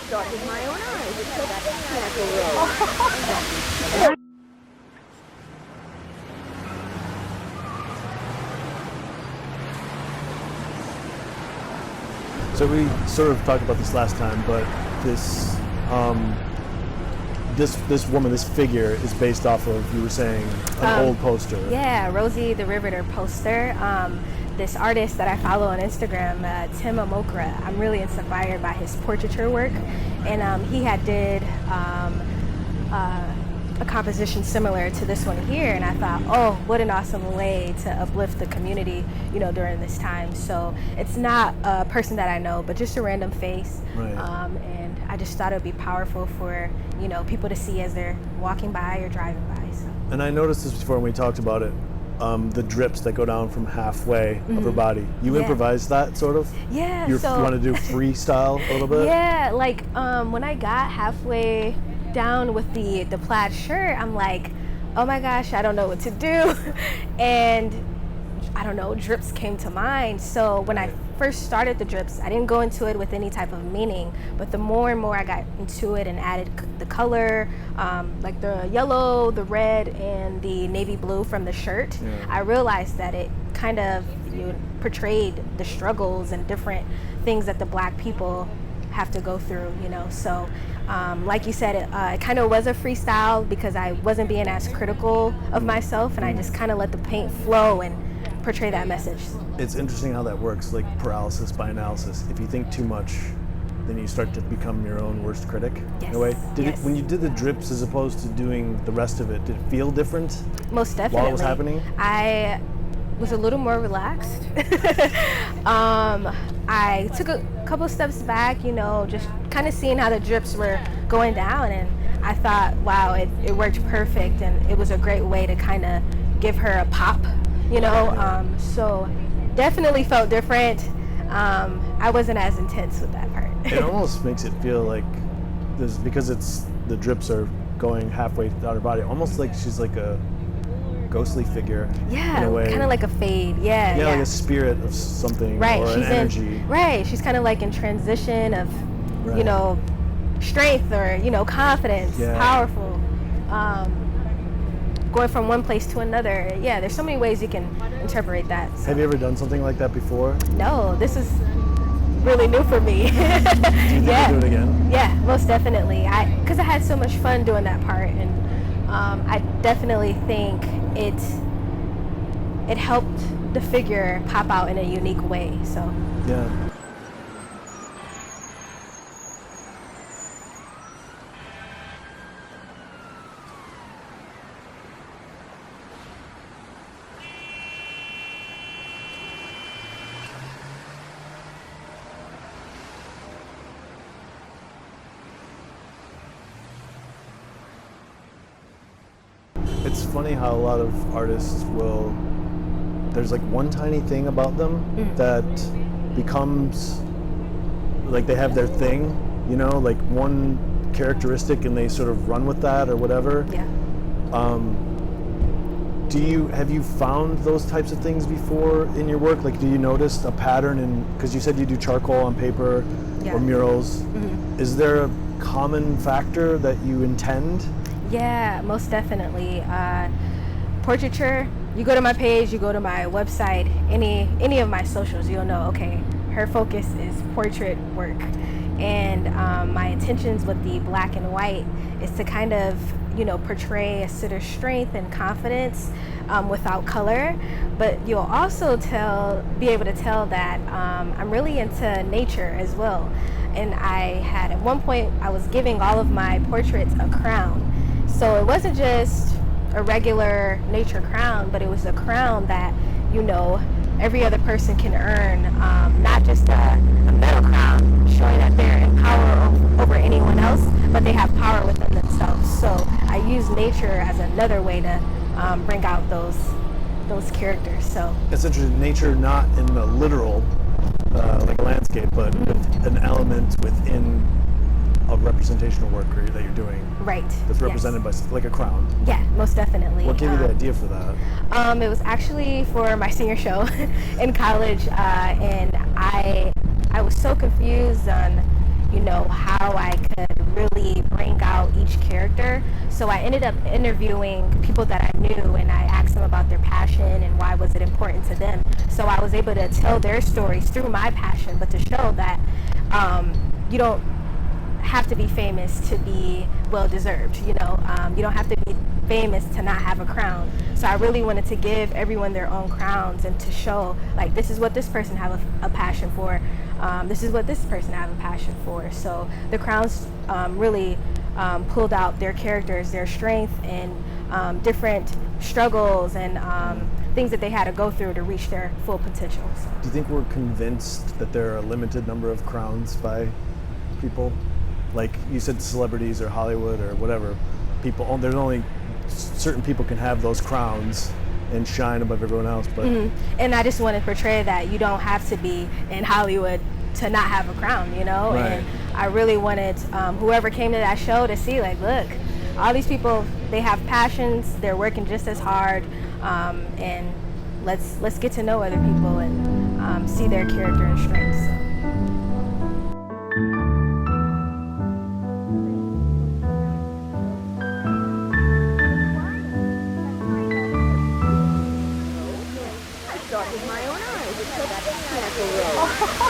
dotting my own eyes. It's a natural. So we sort of talked about this last time, but this this woman, this figure, is based off of, you were saying, an old poster. Yeah, Rosie the Riveter poster. This artist that I follow on Instagram, Tim Amokra, I'm really inspired by his portraiture work, and he had did a composition similar to this one here, and I thought, oh, what an awesome way to uplift the community, you know, during this time. So it's not a person that I know, but just a random face. Right. And I just thought it would be powerful for, you know, people to see as they're walking by or driving by. So. And I noticed this before when we talked about it, the drips that go down from halfway of her body. You improvised that, sort of? Yeah. You want to do freestyle a little bit? Yeah, like when I got halfway down with the plaid shirt, I'm like, oh my gosh, I don't know what to do. And I don't know, drips came to mind. So when I first started the drips, I didn't go into it with any type of meaning, but the more and more I got into it and added the color, like the yellow, the red, and the navy blue from the shirt, I realized that it kind of portrayed the struggles and different things that the Black people have to go through, you know. So like you said, it kind of was a freestyle because I wasn't being as critical of myself, and I just kind of let the paint flow and portray that message. It's interesting how that works, like paralysis by analysis. If you think too much, then you start to become your own worst critic. Yes. In a way. Did it, when you did the drips as opposed to doing the rest of it, did it feel different? Most definitely. While it was happening? I was a little more relaxed. I took a couple steps back, you know, just kind of seeing how the drips were going down, and I thought, wow, it worked perfect, and it was a great way to kind of give her a pop, you know. So definitely felt different. I wasn't as intense with that part. It almost makes it feel like because the drips are going halfway down her body, almost like she's like a ghostly figure. Yeah, in a way. Kind of like a fade. Yeah, like a spirit of something, right, or an energy. She's kind of like in transition of, you know, strength or, you know, confidence, powerful. Going from one place to another. Yeah, there's so many ways you can interpret that. So. Have you ever done something like that before? No, this is really new for me. Do you think you'll do it again? Yeah, most definitely. Because I had so much fun doing that part, and I definitely think it helped the figure pop out in a unique way. So. Yeah. It's funny how a lot of artists will, there's like one tiny thing about them that becomes, like they have their thing, you know, like one characteristic, and they sort of run with that or whatever. Yeah. Have you found those types of things before in your work? Like, do you notice a pattern in, because you said you do charcoal on paper or murals. Is there a common factor that you intend? Yeah, most definitely. Portraiture, you go to my page, you go to my website, any of my socials, you'll know, okay, her focus is portrait work. And my intentions with the black and white is to kind of, you know, portray a sort of strength and confidence without color. But you'll also be able to tell that I'm really into nature as well. And at one point, I was giving all of my portraits a crown. So it wasn't just a regular nature crown, but it was a crown that, you know, every other person can earn, not just a metal crown showing that they're in power over anyone else, but they have power within themselves. So I use nature as another way to bring out those characters. So it's interesting, nature not in the literal, like a landscape, but with an element within a representational work that you're doing. Right. That's represented by like a crown. Yeah, most definitely. What gave you the idea for that? It was actually for my senior show in college, and I was so confused on, you know, how I character. So I ended up interviewing people that I knew, and I asked them about their passion and why was it important to them. So I was able to tell their stories through my passion, but to show that you don't have to be famous to be well deserved. You don't have to be famous to not have a crown. So I really wanted to give everyone their own crowns and to show, like, this is what this person have a passion for, this is what this person have a passion for. So the crowns really pulled out their characters, their strength, and different struggles and things that they had to go through to reach their full potential. So. Do you think we're convinced that there are a limited number of crowns by people? Like you said, celebrities or Hollywood or whatever, people, there's only certain people can have those crowns and shine above everyone else. But and I just want to portray that you don't have to be in Hollywood to not have a crown, Right. And I really wanted whoever came to that show to see, like, look, all these people, they have passions, they're working just as hard, and let's get to know other people and see their character and strengths. I saw it with my own eyes. It's such a natural rose.